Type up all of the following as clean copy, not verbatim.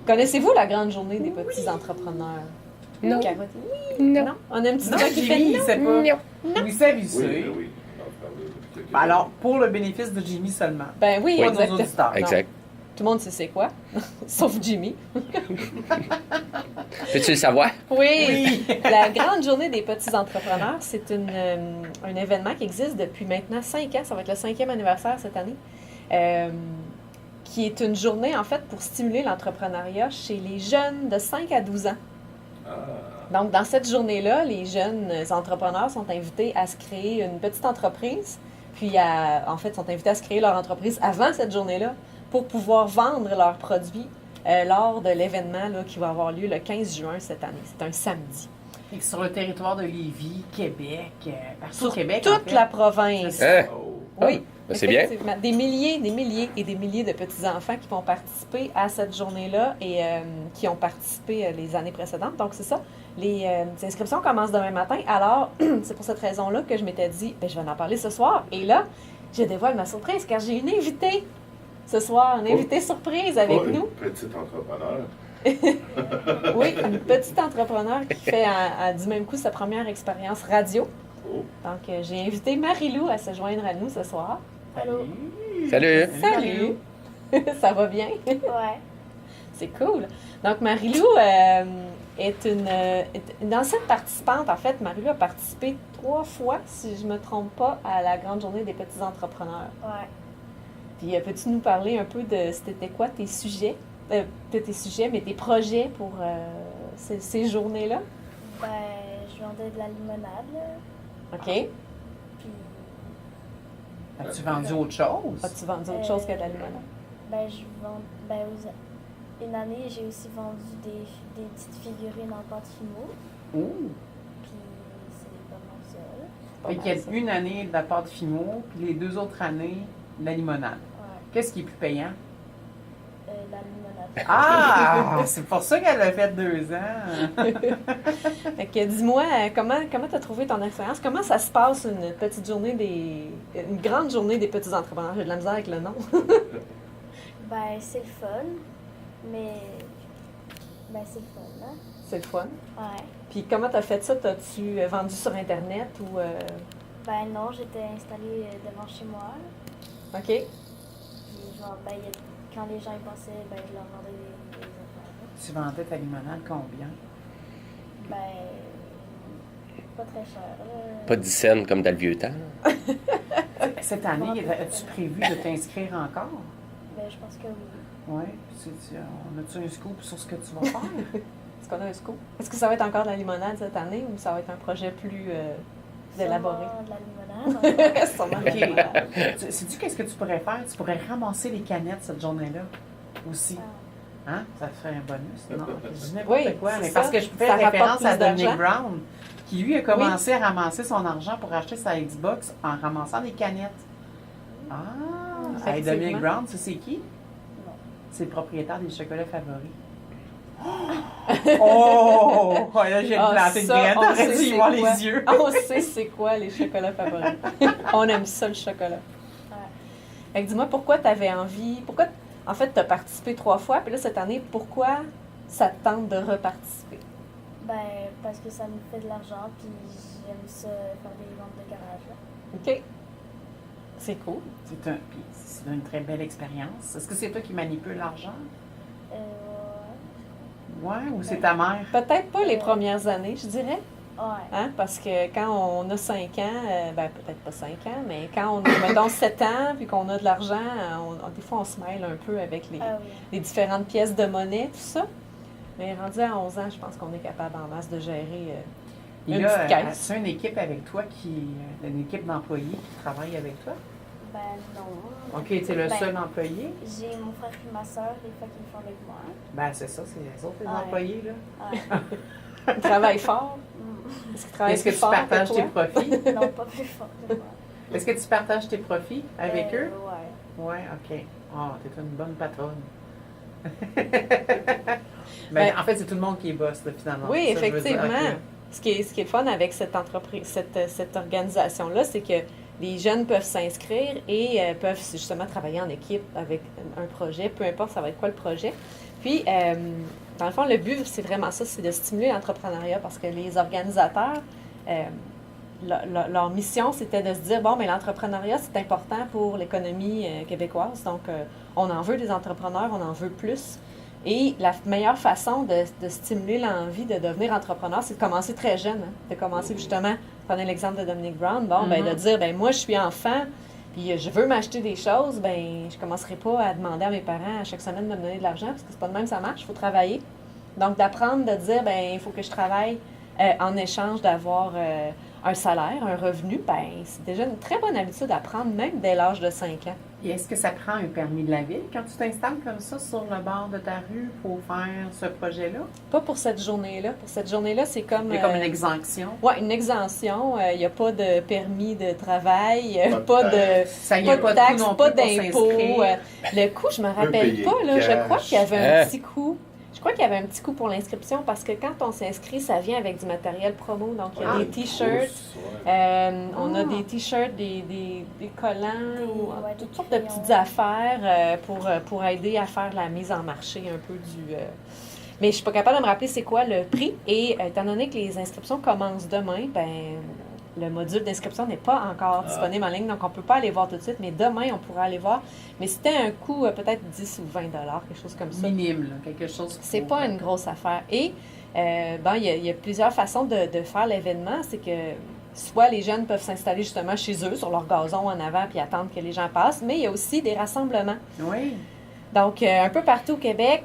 Connaissez-vous la grande journée des petits entrepreneurs? Non. Carotte? Non. On a un petit Non, gars qui fait Jimmy, il non. sait pas. Non. Oui, ça, lui, sait. Oui. On en parlait depuis quelques Ben alors, pour le bénéfice de Jimmy seulement. Ben oui, Pas nos exactement. auditeurs. Exact. Tout le monde sait c'est quoi, sauf Jimmy. Peux-tu le savoir? Oui. La grande journée des petits entrepreneurs, c'est un événement qui existe depuis maintenant 5 ans. Ça va être le 5e anniversaire cette année. Qui est une journée, en fait, pour stimuler l'entrepreneuriat chez les jeunes de 5 à 12 ans. Donc, dans cette journée-là, les jeunes entrepreneurs sont invités à se créer une petite entreprise, puis en fait, sont invités à se créer leur entreprise avant cette journée-là pour pouvoir vendre leurs produits lors de l'événement là, qui va avoir lieu le 15 juin cette année. C'est un samedi. Et sur le territoire de Lévis, Québec, partout au Sur Québec. toute en fait. la province. Hein? Oh. Oui. Ben, c'est bien. Effectivement. Des milliers et des milliers de petits-enfants qui vont participer à cette journée-là et qui ont participé les années précédentes. Donc, c'est ça. Les inscriptions commencent demain matin. Alors, c'est pour cette raison-là que je m'étais dit, ben, je vais en parler ce soir. Et là, je dévoile ma surprise car j'ai une invitée ce soir, une invitée surprise avec nous. Une petite entrepreneur. Oui, une petite entrepreneur qui fait du même coup sa première expérience radio. Oh. Donc, j'ai invité Marie-Lou à se joindre à nous ce soir. Allô? Salut. Salut! Ça va bien? Ouais. C'est cool. Donc, Marie-Lou est une ancienne participante. En fait, Marie-Lou a participé 3 fois, si je ne me trompe pas, à la grande journée des petits entrepreneurs. Ouais. Puis, peux-tu nous parler un peu de c'était quoi tes sujets? Pas tes sujets, mais tes projets pour ces journées-là? Ben, je vendais de la limonade, là. OK. Puis, As-tu vendu autre chose? As-tu vendu autre chose que de la limonade? ben, je vends. Ben, une année, j'ai aussi vendu des petites figurines en pâte fimo. Ouh! Puis, c'est vraiment ça, là. Pas Fait mal, qu'il y a ça. une année de la pâte fimo, puis les 2 autres années, de la limonade. Ouais. Qu'est-ce qui est plus payant? La limonade. Ah! C'est pour ça qu'elle a fait 2 ans. Fait que dis-moi, comment tu as trouvé ton expérience? Comment ça se passe une petite journée une grande journée des petits entrepreneurs? J'ai de la misère avec le nom. Ben, c'est le fun. Mais. Ben, c'est le fun, hein? C'est le fun. Ouais. Puis comment tu as fait ça? T'as-tu vendu sur Internet ou... Ben, non, j'étais installée devant chez moi, là. OK. Puis, quand les gens y passaient, ben, je leur vendais des affaires, là. Tu vendais ta limonade combien? Ben, pas très cher, là. Pas 10 cents comme dans le vieux temps. Cette année, as-tu prévu de t'inscrire encore? Ben, je pense que oui. Oui. On a-tu un scoop sur ce que tu vas faire? Est-ce qu'on a un scoop? Est-ce que ça va être encore de la limonade cette année ou ça va être un projet plus élaboré? Sûrement de la limonade. Sûrement de la limonade. Sais-tu qu'est-ce que tu pourrais faire? Tu pourrais ramasser les canettes cette journée-là aussi. Hein? Ça te ferait un bonus? Non, je dis n'importe Oui, quoi. c'est Mais ça. parce que je fais Ça rapporte référence à plus Dominic d'argent. Brown, qui lui a commencé à ramasser son argent pour acheter sa Xbox en ramassant des canettes. Ah! Hey, Effectivement. Dominic Brown, tu sais qui? Non. C'est le propriétaire des chocolats favoris. Oh! Là, j'ai planté une graine, on t'aurais sait dû y c'est voir quoi. les yeux. On sait c'est quoi les chocolats favoris. On aime ça, le chocolat. Ouais. Fait que dis-moi, pourquoi tu avais envie... Pourquoi, en fait, tu as participé 3 fois, puis là, cette année, pourquoi ça te tente de reparticiper? Ben, parce que ça me fait de l'argent, puis j'aime ça faire des ventes de garage, là. OK. C'est cool. C'est une très belle expérience. Est-ce que c'est toi qui manipule l'argent? Ouais. Ouais, ou c'est ta mère? Peut-être pas les premières années, je dirais. Ouais. Hein? Parce que quand on a 5 ans, ben peut-être pas 5 ans, mais quand on a, mettons, 7 ans, puis qu'on a de l'argent, des fois, on se mêle un peu avec Ah oui. les différentes pièces de monnaie, tout ça. Mais rendu à 11 ans, je pense qu'on est capable en masse de gérer Et une là, petite caisse. as-tu une équipe avec toi une équipe d'employés qui travaille avec toi? Ben, non. OK, tu es le Ben, seul employé? J'ai mon frère et ma soeur, des fois, qui le font avec moi. Ben, c'est ça, c'est les autres, les Ouais. employés, là. Ouais. Ils travaillent fort. Est-ce qu'ils travaillent Est-ce que plus tu fort que partages toi? tes profits? Non, pas plus fort que moi. Est-ce que tu partages tes profits avec eux? Ouais. Ouais, OK. Ah, t'es une bonne patronne. Ben, en fait, c'est tout le monde qui est boss, là, finalement. Oui, C'est ça que je veux dire. effectivement. OK. Ce qui est le fun avec cette entreprise, cette organisation-là, c'est que les jeunes peuvent s'inscrire et peuvent justement travailler en équipe avec un projet, peu importe ça va être quoi le projet. Puis, dans le fond, le but, c'est vraiment ça, c'est de stimuler l'entrepreneuriat parce que les organisateurs, leur mission, c'était de se dire, bon, mais l'entrepreneuriat, c'est important pour l'économie québécoise. Donc, on en veut des entrepreneurs, on en veut plus. Et la meilleure façon de stimuler l'envie de devenir entrepreneur, c'est de commencer très jeune. Hein? De commencer justement, prenez l'exemple de Dominique Brown, ben, de dire, ben moi, je suis enfant, puis je veux m'acheter des choses, ben je commencerai pas à demander à mes parents à chaque semaine de me donner de l'argent, parce que c'est pas de même ça marche, il faut travailler. Donc, d'apprendre, de dire, ben il faut que je travaille en échange d'avoir un salaire, un revenu, ben c'est déjà une très bonne habitude à prendre, même dès l'âge de 5 ans. Et est-ce que ça prend un permis de la ville quand tu t'installes comme ça sur le bord de ta rue pour faire ce projet-là? Pas pour cette journée-là. Pour cette journée-là, c'est comme... Il y a comme une exemption? Oui, une exemption. Il n'y a pas de permis de travail, pas de taxes, pas d'impôts. Le coût, je me rappelle pas. Là, je crois qu'il y avait un petit coût. Je crois qu'il y avait un petit coût pour l'inscription parce que quand on s'inscrit, ça vient avec du matériel promo. Donc, il y a des T-shirts. On a des T-shirts, des collants, toutes sortes de petites affaires pour aider à faire la mise en marché un peu du... Mais je ne suis pas capable de me rappeler c'est quoi le prix. Et étant donné que les inscriptions commencent demain, ben le module d'inscription n'est pas encore disponible en ligne, donc on ne peut pas aller voir tout de suite, mais demain, on pourra aller voir. Mais c'était un coût peut-être 10 ou 20 $, quelque chose comme ça. Minime, là, quelque chose. C'est pas une grosse affaire. Et, il y a plusieurs façons de faire l'événement. C'est que soit les jeunes peuvent s'installer justement chez eux, sur leur gazon en avant, puis attendre que les gens passent, mais il y a aussi des rassemblements. Oui. Donc, un peu partout au Québec,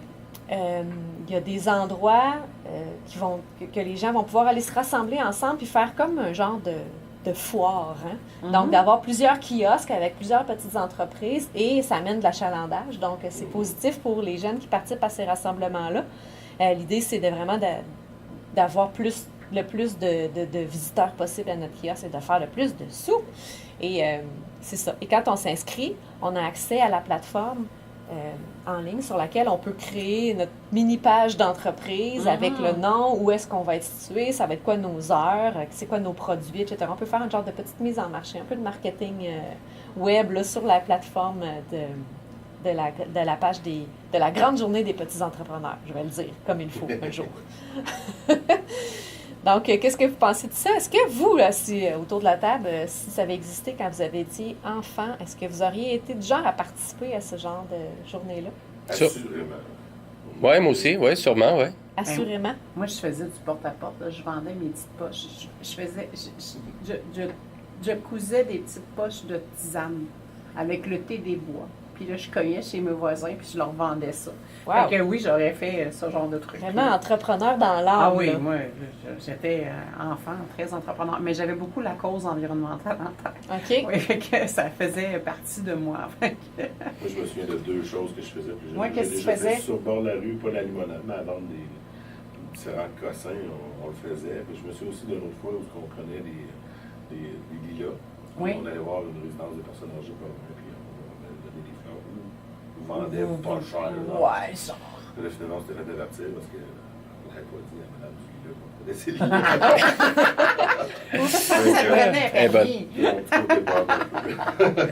il y a des endroits que les gens vont pouvoir aller se rassembler ensemble puis faire comme un genre de foire. Hein? Donc, d'avoir plusieurs kiosques avec plusieurs petites entreprises et ça amène de l'achalandage. Donc, c'est positif pour les jeunes qui participent à ces rassemblements-là. L'idée, c'est vraiment d'avoir le plus de visiteurs possible à notre kiosque et de faire le plus de sous. Et c'est ça. Et quand on s'inscrit, on a accès à la plateforme en ligne sur laquelle on peut créer notre mini-page d'entreprise avec le nom, où est-ce qu'on va être situé, ça va être quoi nos heures, c'est quoi nos produits, etc. On peut faire un genre de petite mise en marché, un peu de marketing web là, sur la plateforme de la page de la grande journée des petits entrepreneurs, je vais le dire, comme il faut un jour. Donc, qu'est-ce que vous pensez de ça? Est-ce que vous, là, autour de la table, si ça avait existé quand vous avez été enfant, est-ce que vous auriez été du genre à participer à ce genre de journée-là? Assurément. Oui, moi aussi, oui, sûrement, oui. Assurément. Moi, je faisais du porte-à-porte. Là. Je vendais mes petites poches. Je cousais des petites poches de tisane avec le thé des bois. Puis là, je cognais chez mes voisins, puis je leur vendais ça. Wow. Fait que oui, j'aurais fait ce genre de truc. Vraiment entrepreneur dans l'âme. Ah oui, là. moi, j'étais enfant, très entrepreneur. Mais j'avais beaucoup la cause environnementale en tête. OK. Oui, fait que ça faisait partie de moi. Moi, je me souviens de deux choses que je faisais. Ouais, qu'est-ce que tu faisais? Sur le bord de la rue, pas la limonade, mais à vendre des différents cossins, on le faisait. Puis je me souviens aussi d'une autre fois où on prenait des lilas. Oui. On allait voir une résidence des personnes âgées pas loin, puis on donnait des fleurs. On vendait pas cher. Là. Ouais, ça. Puis là, finalement, on s'était fait avertir parce qu'on n'avait pas dit à madame du lilas qu'on prenait ses lilas. Ça prenait un permis.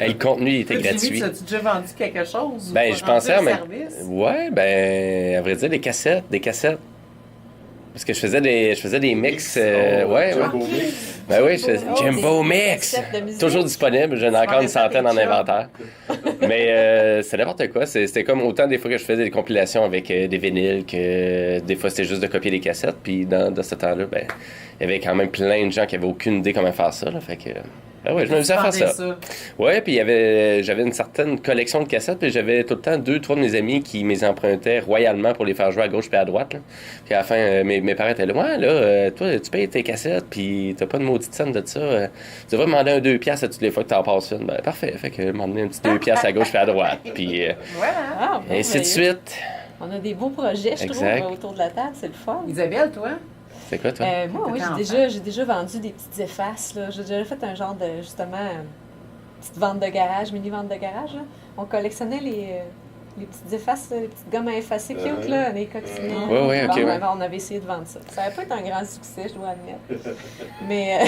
Le contenu était Jimmy, gratuit. as-tu déjà vendu quelque chose? Ben, ou je pensais rendu à un service? Ouais, ben, à vrai dire, des cassettes. Parce que je faisais des mix. Ouais. Ben oui, Jumbo Mix. Toujours disponible. J'en ai encore une centaine en inventaire. Mais c'est n'importe quoi. C'était comme autant des fois que je faisais des compilations avec des vinyles que des fois c'était juste de copier des cassettes. Puis dans ce temps-là, ben, il y avait quand même plein de gens qui avaient aucune idée comment faire ça. Là, fait que. Ben oui, je m'amusais à faire ça. Ouais, puis j'avais une certaine collection de cassettes, puis j'avais tout le temps 2-3 de mes amis qui me les empruntaient royalement pour les faire jouer à gauche puis à droite. Là. Puis à la fin, mes parents étaient là, ouais, là, toi, tu payes tes cassettes, puis t'as pas de maudite scène de ça. Tu devrais demander un 2$ à toutes les fois que t'en passes une. Ben parfait, fait que m'emmener un petit 2$ à gauche puis à droite, puis Voilà. ainsi de suite. On a des beaux projets, je trouve, autour de la table, c'est le fun. Isabelle, toi? C'est quoi, toi? Moi, oui, j'ai déjà vendu des petites effaces. Là. J'ai déjà fait un genre de, justement, petite vente de garage, mini-vente de garage. Là. On collectionnait les petites effaces, les petites gommes à effacer cute, là, les coccinelles. Oui, OK. On avait essayé de vendre ça. Ça n'avait pas été un grand succès, je dois admettre. Mais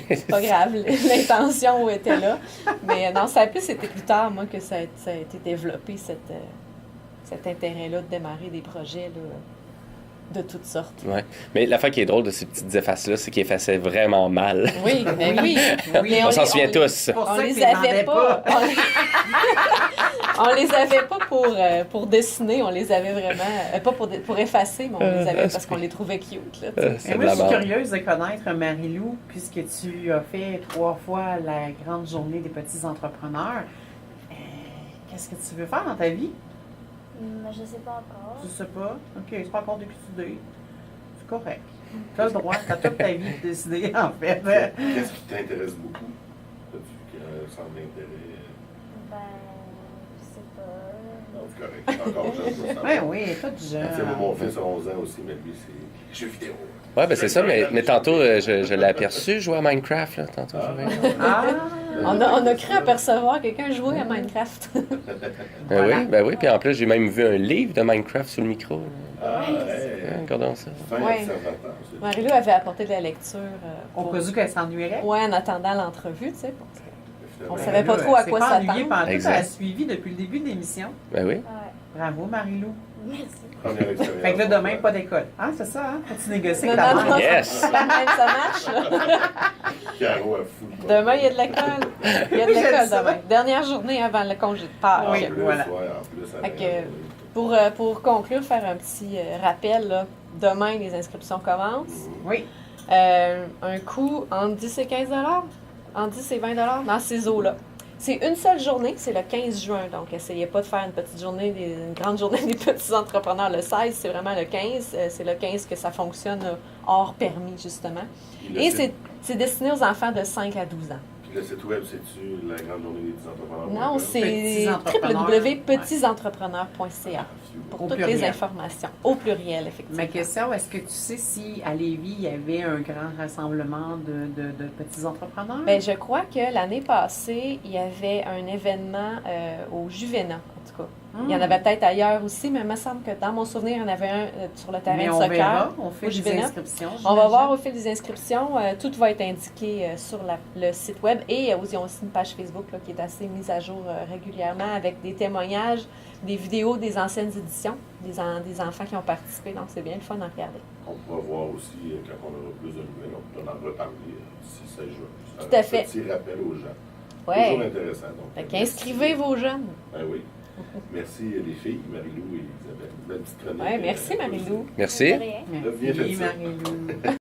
c'est pas grave, l'intention était là. Mais non, ça a plus été plus tard, moi, que ça a été développé, cet intérêt-là de démarrer des projets là, de toutes sortes. Ouais. Mais l'affaire qui est drôle de ces petites effaces-là, c'est qu'ils effaçaient vraiment mal. Oui, mais oui. Mais On s'en souvient tous. Pour On ça que les tu les avait vendais pas. On les avait pas pour dessiner, on les avait vraiment pas pour effacer, mais on les avait parce qu'on les trouvait cute là. C'est moi, de je la suis merde. curieuse de connaître Marie-Lou, puisque tu as fait 3 fois la grande journée des petits entrepreneurs. Qu'est-ce que tu veux faire dans ta vie? Je sais pas encore. Tu sais pas? OK, c'est pas encore décidé. C'est correct. Tu as le droit, tu as toute ta vie de décider, en fait. Qu'est-ce qui t'intéresse beaucoup? As-tu un centre d'intérêt? Ben, je sais pas. Non, c'est correct. Encore jeune pour ça. Oui, oui, tout jeune. Tu sais, moi, mon fils a 11 ans aussi, mais lui, c'est jeux vidéo. Ouais, ben c'est ça, mais tantôt, je l'ai aperçu jouer à Minecraft, là, tantôt. Ah! On a cru apercevoir quelqu'un jouer à Minecraft. Ben oui, puis en plus, j'ai même vu un livre de Minecraft sur le micro. Ah, ouais. Regardons ça. Fin Ouais. observateur, c'est Marie-Lou avait apporté de la lecture Au cas où qu'elle s'ennuierait. ouais, en attendant l'entrevue, tu sais. On finalement. savait pas trop à quoi s'attendre. s'attendre. Elle a Exact. suivi depuis le début de l'émission. Ben oui. Ouais. Bravo, Marie-Lou. Merci. Première expérience. Fait que là, demain, pas d'école. Ah, c'est ça, hein? Faut-tu négocier Non, avec ta non, mère? non, Yes. ça marche, là. Caro a fou. Demain, il y a de l'école. Il y a de Oui, j'aime l'école ça. demain. Dernière journée avant le congé de Pâques. Oui. En plus, voilà. ouais, en plus, Fait que, pour conclure, faire un petit rappel, là, demain, les inscriptions commencent. Oui. Un coût entre 10 et 15 entre 10 et 20 dans ces eaux-là. C'est une seule journée, c'est le 15 juin, donc essayez pas de faire une petite journée, une grande journée des petits entrepreneurs le 16, c'est vraiment le 15. C'est le 15 que ça fonctionne hors permis, justement. Et c'est destiné aux enfants de 5 à 12 ans. Puis le site web, c'est-tu la grande journée des petits entrepreneurs? Non, c'est Petits entrepreneurs. www.petitsentrepreneurs.ca pour Au toutes pluriel. les informations. Au pluriel, effectivement. Ma question, est-ce que tu sais si à Lévis, il y avait un grand rassemblement de petits entrepreneurs? Ben, je crois que l'année passée, il y avait un événement au Juvena, en tout cas. Il y en avait peut-être ailleurs aussi, mais il me semble que dans mon souvenir, il y en avait un sur le terrain Mais de on soccer. verra, on fait au des Juvena. inscriptions. On va voir au j'imagine. fil des inscriptions. Tout va être indiqué sur le site web. Et ils ont aussi une page Facebook là, qui est assez mise à jour régulièrement avec des témoignages, des vidéos des anciennes éditions, des enfants qui ont participé. Donc, c'est bien le fun à regarder. On pourra voir aussi, quand on aura plus de nouvelles, on peut en reparler d'ici 16 jours. Tout à fait. Un petit rappel aux gens. Ouais. Toujours intéressant. Donc, Fait qu'inscrivez vos jeunes. Ben oui. Merci les filles, Marie-Lou et Isabelle. Belle petite chronique. Ouais, merci, Marie-Lou. Merci. De rien. Bien fait Merci, ça. Marie-Lou.